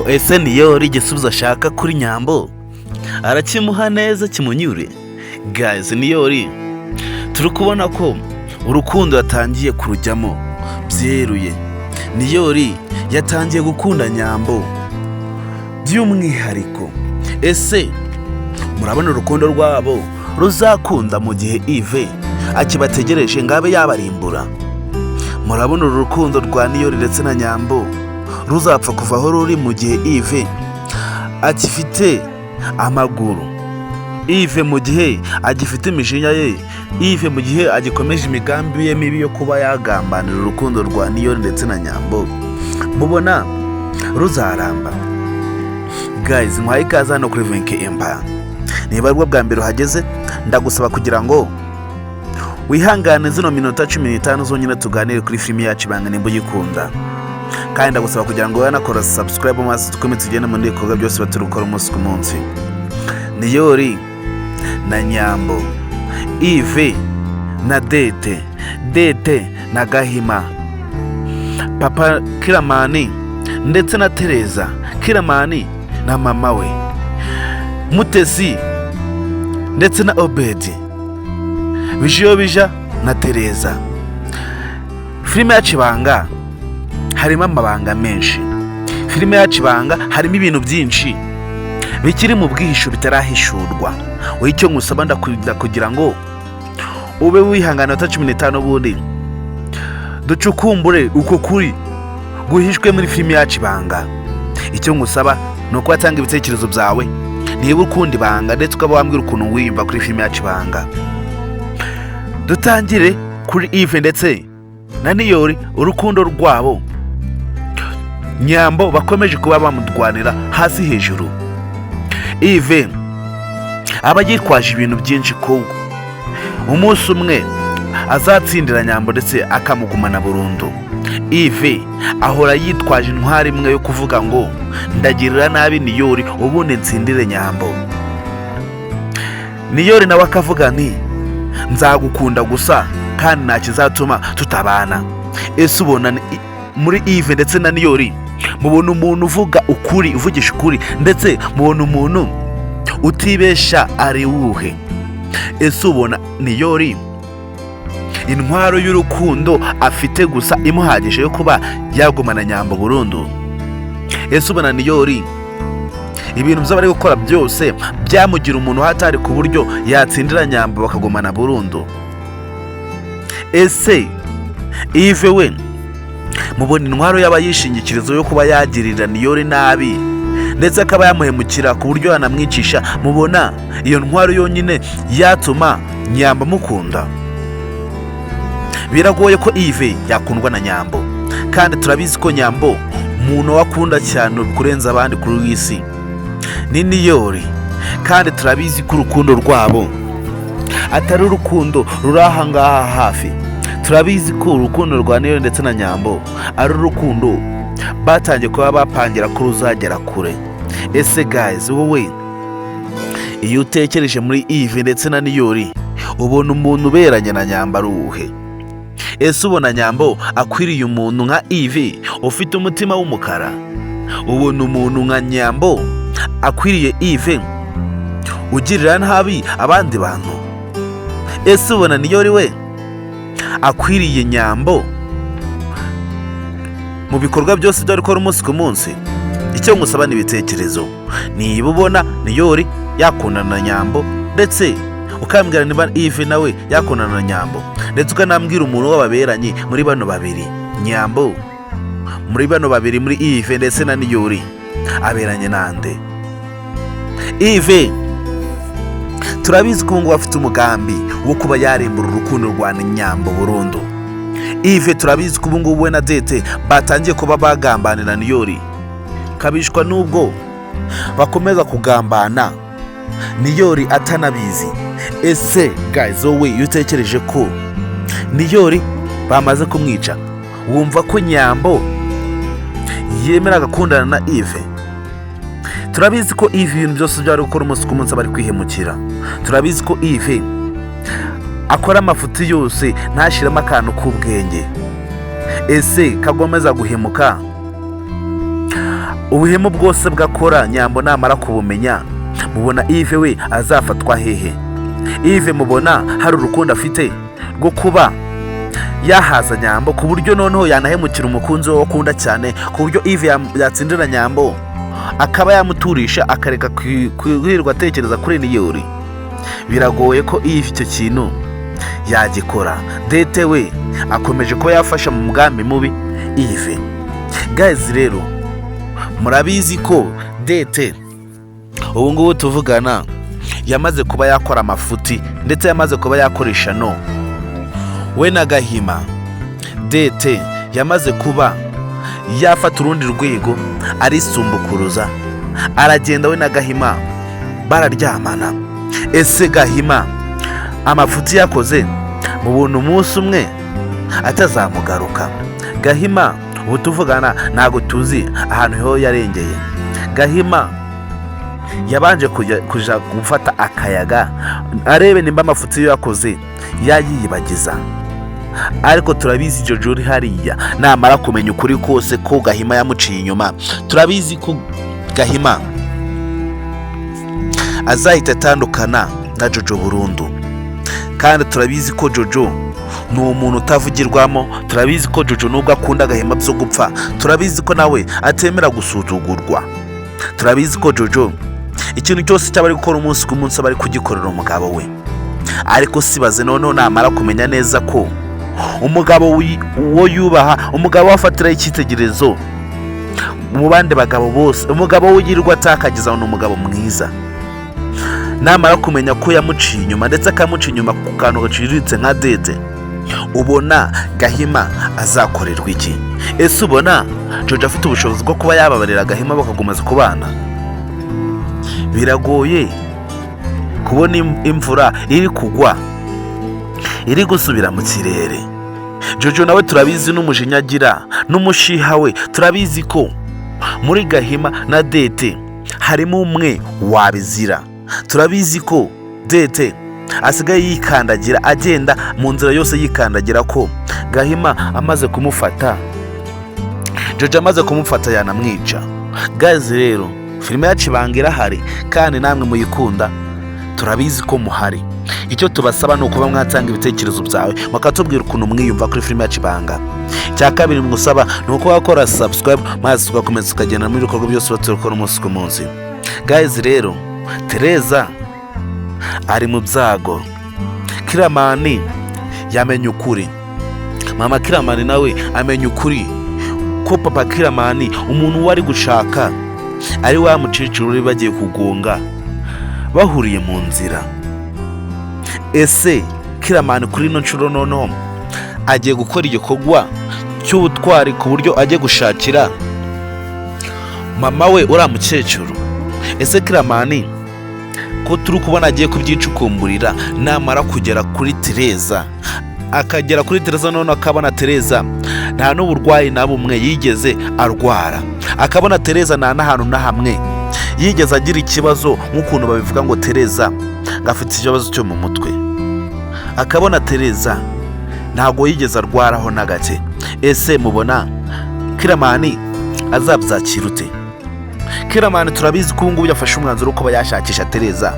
ese Niyori igisubizo ashaka kuri Nyambo arakimuha neza kimunyure? Guys, Niyori turi kubona ko urukundo yatangiye kurujyamo byeruye. Niyori yatangiye gukunda Nyambo by'umwihariko. Ese murabona urukundo rwabo ruzakunda mu gihe Yves akibategereje ngabe yabarimbura? Murabona uru rukundo rwa Niyori ndetse na Nyambo ruzapfa kuva aho ruri mu gihe Yves akifite amaguru, Yves mu gihe agifite imijinya ye, Yves mu gihe agikomeje imigambi ye mibi yo kuba yagambanira urukundo rwa Niyori ndetse na Nyambo? Mubona ruzaramba? Guys, muhaye ikaze hano kuri VK Empire. Niba aribwo bwa mbere uhageze, ndagusaba kugira ngo wihangane zino minota 15 zonyine tuganire kuri filimi yacu Ibanga Nimba Uyikunda. Kandi ndagusaba kugira ngo wanakora subscribe maze tukomeze tugende mu ndikorwa byose baturukora umunsi ku munsi. Niyori na Nyambo, Yves na Dete na Gahima, Papa Kiramani ndetse na Tereza, Kiramani na mama we, Mutesi ndetse na Obedi, Bijobija na Tereza. Filime yacu Ibanga harimo amabanga menshi. Filime yacu Ibanga harimo ibintu byinshi bikiri mu bwihisho bitarahishurwa. Wowe icyo ngusaba kugira ngo ube wihangana 15 bundi ducukumbure uko kuri guhishwe muri filime yacu Ibanga. Icyo ngusaba nuko watanga ibitekerezo byawe niba ukunda Ibanga ndetse ukaba wambwira ukuntu wiyumva kuri filime yacu Ibanga. Dutangire kuri Yves ndetse na Niyori, urukundo rwabo. Nyambo bakomeje kuba bamudwanira hasi hejuru. Yves aba yitwaje ibintu byinshi ko umunsi umwe azatsindira Nyambo ndetse akamugumana burundu. Yves ahora yitwaje intwari imwe yo kuvuga ngo ndagirira nabi Niyori ubundi ntsindire Nyambo. Niyori nawe akavuga nti nzagukunda gusa kandi nta kizatuma tutabana. Ese ubona muri Yves ndetse na Niyori mubona umuntu uvuga ukuri, uvugisha ukuri, ndetse mubona umuntu utibesha ari wuhe? Ese ubona Niyori intwaro y'urukundo afite gusa imuhagije yo kuba yagumana Nyambo burundu? Ese ubona Niyori ibintu by'abari gukora byose byamugira umuntu hatari ku buryo yatsindira Nyambo bakagumana burundu? Ese Yves we mubona intwaro y'abayishingikirizo yo kuba yagirira Niyori nabi ndetse akaba yamuhemukira ku buryo yanamwicisha? Mubona iyo ntwaro yonyine yatuma Nyambo mukunda? Biragoye ko Yves yakundwa na Nyambo, kandi turabizi ko Nyambo umuntu wakunda cyane kurenza abandi kuri isi ni Niyori. Kandi turabizi ko urukundo rwabo atari urukundo ruraha ngaha hafi. Turabizi ko urukundo rwa Niyori ndetse na Nyambo ari urukundo batangiye kuba bapangira ko ruzagera kure. Ese guys, wowe iyo utekereje muri Yves ndetse na Niyori ubona umuntu uberanye na Nyambo ari uwuhe? Ese ubona Nyambo akwiriye umuntu nka Yves ufite umutima w'umukara? Ubona umuntu nka Nyambo akwiriye Yves ugirira nabi abandi bantu? Ese ubona Niyori we akwiriye Nyambo mu bikorwa byose byo gukora umunsi ku munsi? Icyo ngusaba ni ibitekerezo. Niba ubona Niyori yakundana na Nyambo ndetse ukambwira niba Yves nawe yakundana na Nyambo, ndetse ukanambwira umuntu w'ababeranye muri bano babiri, Nyambo muri bano babiri, muri Yves ndetse na Niyori aberanye nande? Yves turabizi ko ngo afite umugambi wo kuba yarimbura urukundo rwa Nyambo burundu. Yves turabizi ko ubungubu we na Dete batangiye kuba bagambanira Niyori, kabishwa nubwo bakomeza kugambana Niyori atanabizi. Ese guys, wowe iyo utekereje ko Niyori bamaze kumwica, wumva ko Nyambo yemera agakundana na Yves? Turabizi ko Yves ibintu byose byari gukora umunsi ku munsi bari kwihemukira. Turabizi ko Yves akora amafuti yose ntashiramo akantu k'ubwenge. Ese kagomeza guhemuka ubuhemu bwose bwakora Nyambo namara kubumenya, mubona Yves we azafatwa hehe? Yves mubona hari urukundo afite rwo kuba yahaza Nyambo ku buryo noneho yanahemukira umukunzi we akunda cyane, ku buryo Yves yatsindira Nyambo akaba yamuturisha akareka kwirirwa atekereza kuri Niyori? Biragoye ko Yves icyo kintu yagikora. Dete we akomeje kuba yafasha mu mugambi mubi Yves. Guys rero murabizi ko Dete ubu ngubu tuvugana yamaze kuba yakora amafuti ndetse yamaze kuba yakoresha no we na Gahima. Dete yamaze kuba yafata urundi rwego arisumbukuruza, aragenda we na Gahima bararyamana. Ese Gahima amafuti yakoze mu buntu umunsi umwe atazamugaruka? Gahima ubu tuvugana ntago tuzi ahantu ho yarengeye. Gahima yabanje kuja gufata akayaga arebe nimba amafuti yo yakoze yayibagiza, ariko turabizi Jojo hariya namara kumenya ukuri kose ko Gahima yamuciye inyuma, turabizi ko Gahima azahita atandukana na Jojo burundu. Kandi turabizi ko Jojo ni umuntu utavugirwamo, turabizi ko Jojo nubwo akunda Gahima byo gupfa, turabizi ko nawe atemera gusuzugurwa, turabizi ko Jojo ikintu cyose cyabari gukora umunsi ku munsi bari kugikorera umugabo we. Ariko sibaze noneho namara kumenya neza ko umugabo uwo yubaha, umugabo wafatira icyitegererezo mu bandi bagabo bose, umugabo w'ugirwa atakagiza ni umugabo mwiza, namara kumenya ko yamuciye inyuma ndetse akamuca inyuma ku kantu gaciriritse nka Dete, ubona Gahima azakorerwa iki? Ese ubona Jojo afite ubushobozi bwo kuba yababarira Gahima bakagumaza kubana? Biragoye kubona imvura iri kugwa iri gusubira mu kirere. Jojo nawe turabizi n'umujinya agira n'umushiha we, turabizi ko muri Gahima na Dete harimo umwe wabizira. Turabizi ko Dete asigaye yikandagira, agenda mu nzira yose yikandagira ko Gahima amaze kumufata, Jojo amaze kumufata yanamwica. Guys rero filime yacu Ibanga irahari kandi namwe muyikunda, turabizi ko muhari. Icyo tubasaba ni ukuba mwatanga ibitekerezo byawe mukatubwira ukuntu mwiyumva kuri filime yacu Ibanga. Cya kabiri mwusaba ni uko wakora subscribe maze tugakomeza tukagenda mu bikorwa byose turukora umunsi ku munsi. Guys rero Tereza ari mu byago, Kiramani yamenye ukuri, mama Kiramani nawe amenye ukuri ko papa Kiramani umuntu wari gushaka ari wa muciciro uri bagiye kugonga bahuriye mu nzira. Ese Kiramani kuri ino nshuro noneho agiye gukora igikorwa cy'ubutwari ku buryo agiye gushakira mama we uriya mukecuru? Ese Kiramani ko turi kubona agiye kubyicukumburira namara kugera kuri Tereza, akagera kuri Tereza none akabona Tereza nta n'uburwayi na bumwe yigeze arwara, akabona Tereza nta n'ahantu na hamwe yigeze agira ikibazo nk'ukuntu babivuga ngo Tereza gafite ikibazo cyo mu mutwe, akabona Tereza ntago yigeze arwaraho na gake. Ese mubona Kiramani azabyakira ute? Kiramani turabizi ko ngubu yafashe umwanzuro ko bayashakisha Tereza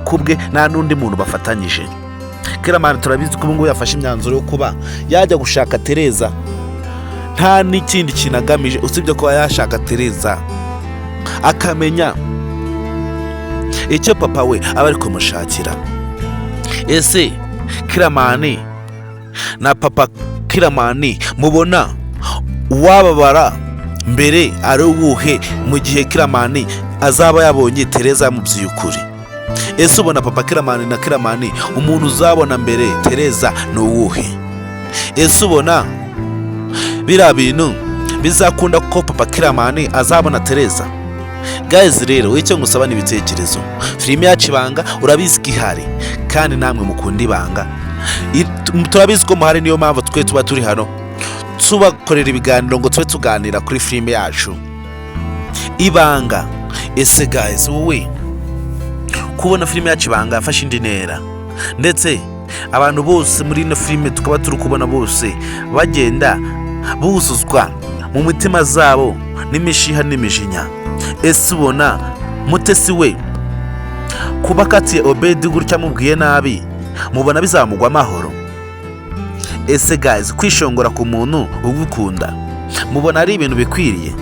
kubwe nta n'undi muntu bafatanyije. Kiramani turabizi ko ngubu yafashe imyanzuro yo kuba yajya gushaka Tereza nta n'ikindi kintu agamije usibye ko yashaka Tereza akamenya icyo papa we aba ari kumushakira. Ese Kiramani na papa Kiramani mubona uwababara mbere ari uwuhe mu gihe Kiramani azaba yabonye Tereza mu by'ukuri? Ese ubona papa Kiramani na Kiramani umuntu uzabona mbere Tereza ni uwuhe? Ese ubona biriya bintu bizakunda ko papa Kiramani azabona Tereza? Guys rero icyo ngusaba ni ibitekerezo. Filime yacu Ibanga urabizi ko ihari kandi namwe mukunda Ibanga, turabizi ko muhari, niyo mpamvu twe tuba turi hano tubakorera ibiganiro ngo tube tuganira kuri filime yacu Ibanga. Ese guys wowe kubona filime yacu Ibanga yafashe indi ntera, ndetse abantu bose muri ino filime tukaba turi kubona bose bagenda buzuzwa mu mitima zabo n'imishiha n'imijinya. Ese ubona Mutesi we kuba akatiye Obedi gutya amubwiye nabi mubona bizamugwa amahoro? Ese guys, kwishongora ku muntu ugukunda mubona ari ibintu bikwiriye?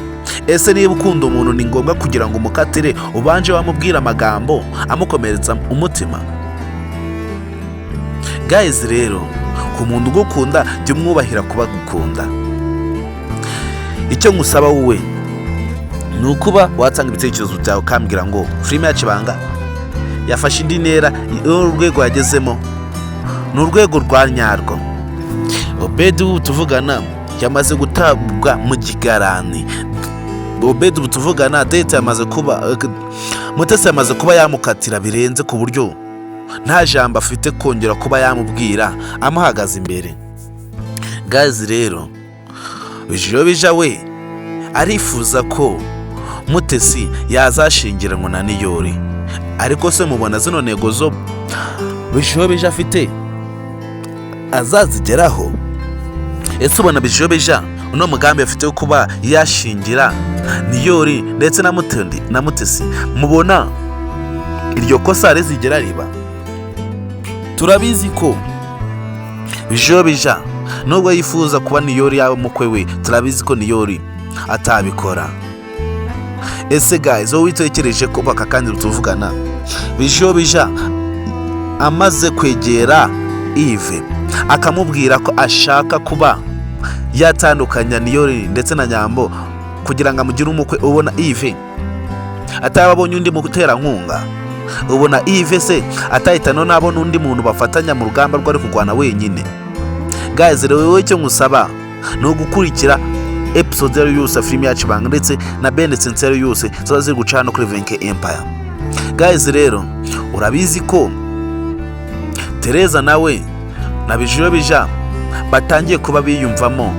Ese niba ukunda umuntu ni ngombwa kugira ngo umukatire ubanje wamubwira amagambo amukomeretsa umutima? Guys rero, ku muntu ugukunda jya umwubahira kuba gukunda. Icyo ngusaba wowe ni ukuba watanga ibitekerezo byawe ukambwira ngo filime yacu Ibanga yafashe indi ntera, urwego yagezemo ni urwego rwa nyarwo. Obedi ubu tuvugana yamaze gutabwa mu gigarani. Obedi ubu tuvugana date yamaze kuba, Mutesi yamaze kuba yamukatira birenze ku buryo nta jambo afite kongera kuba yamubwira amuhagaze imbere. Guys rero, Bijobija we arifuza ko Mutesi yazashingiranwa na Niyori, ariko se mubona zino ntego zo Bijobija afite azazigeraho? Ese ubona Bijobija uno mugambi afite wo kuba yashingira Niyori ndetse na Mutesi, mubona iryo kosa rizigera riba? Turabizi ko Bijobija nubwo yifuza kuba Niyori yaba mukwe we, turabizi ko Niyori atabikora. Ese guys, wowe witekereje ko baka kandi tuvugana Bijobija amaze kwegera Yves akamubwira ko ashaka kuba yatandukanya Niyori ndetse na Nyambo kugira ngo amugire umukwe, ubona Yves atababonye undi mu gutera nkunga? Ubona Yves se atahitana nabona undi muntu bafatanya mu rugamba rwo ari kurwana wenyine? Guys rero, wowe icyo ngusaba ni ugukurikira episode yari yose filime yacu Ibanga ndetse na Benedicte yari yose zo ziri gucana kuri Venke Empire. Guys rero, urabizi ko Tereza nawe na Bijobija batangiye kuba biyumvamo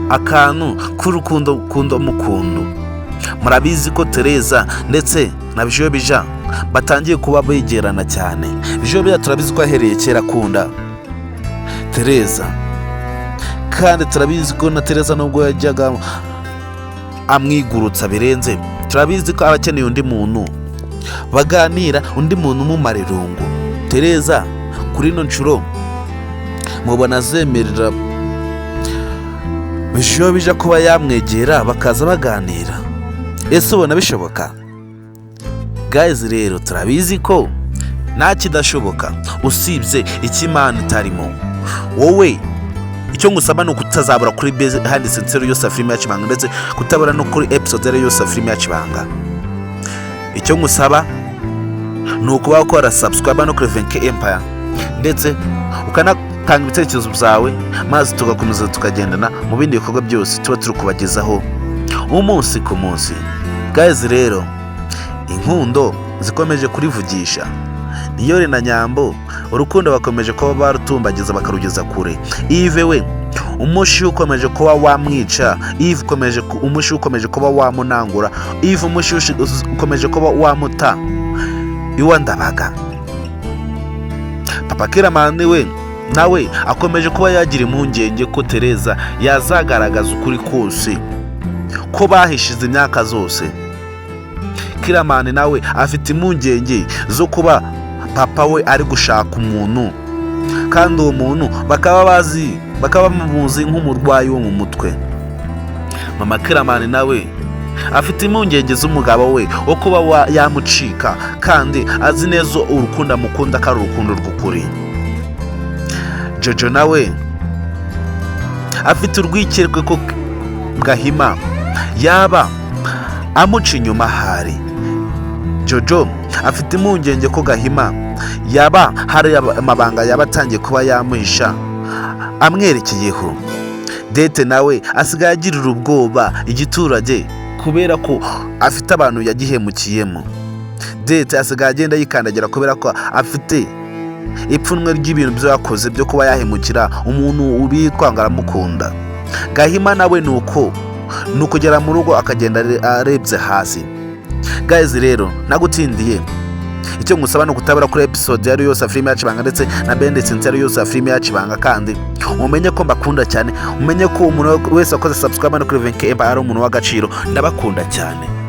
akantu k'urukundo mukundu. Murabizi ko Tereza ndetse na Bijobija batangiye kuba begerana cyane. Bijobija turabizi ko ahereye kera akunda Tereza, kandi turabizi ko na Tereza nubwo yajyaga amwigurutsa birenze, turabizi ko abakeneye undi muntu baganira, undi muntu umumara irungu. Tereza kuri ino nshuro mubona azemerera Bijobija kuba yamwegera bakaza baganira? Ese ubona bishoboka? Guys rero, turabizi ko nta kidashoboka usibye ikimana itarimo. Wowe icyo ngusaba ni ukutazabura kuri Benedicte yose filime yacu Ibanga ndetse kutabura no kuri episode yose filime yacu Ibanga. Icyo ngusaba ni ukuba ukora subscribe no kuri Venke Empire ndetse ukanatanga ibitekerezo byawe, maze tugakomeza tukagendana mu bindi bikorwa byose tuba turi kubagezaho umunsi ku munsi. Guys rero, inkundo zikomeje kurivugisha. Niyori na Nyambo urukundo bakomeje kuba barutumbagiza bakarugeza kure. Yves we umushi ukomeje kuba wamwica, Yves umushi ukomeje kuba wamunangura, Yves umushi ukomeje kuba wamuta iwa Ndabaga. Papa Kiramani we nawe akomeje kuba yagira impungenge ko Tereza yazagaragaza ukuri kose ko bahishize imyaka zose. Kiramani nawe afite impungenge zo kuba papa we ari gushaka umuntu, kandi uwo muntu bakaba bamuzi nk'umurwayi wo mu mutwe. Mama Kiramani nawe afite impungenge z'umugabo we wo kuba yamucika, kandi azi neza urukundo amukunda ko ari urukundo rw'ukuri. Jojo nawe afite urwikekwe ko Gahima yaba amuca inyuma hari. Jojo afite impungenge ko Gahima yaba hari amabanga yaba atangiye kuba yamuhisha amwerekeyeho. Dete nawe asigaye agirira ubwoba igiturage kubera ko afite abantu yagihemukiyemo. Dete asigaye agenda yikandagira kubera ko afite ipfunwe ry'ibintu byo yakoze byo kuba yahemukira umuntu ubitwanga aramukunda. Gahima nawe nuko nukugera mu rugo akagenda arebye hasi. Guys rero, nagutindiye icyo ngusaba ni ukutabura kuri episode yari yose ya filime yacu ibanga ndetse na benditsinzi yari yose ya filime yacu ibanga, kandi umenye ko mbakunda cyane, umenye ko umuntu wese wakoze subscribe no kuri Venke Empire ari umuntu w'agaciro. Ndabakunda cyane.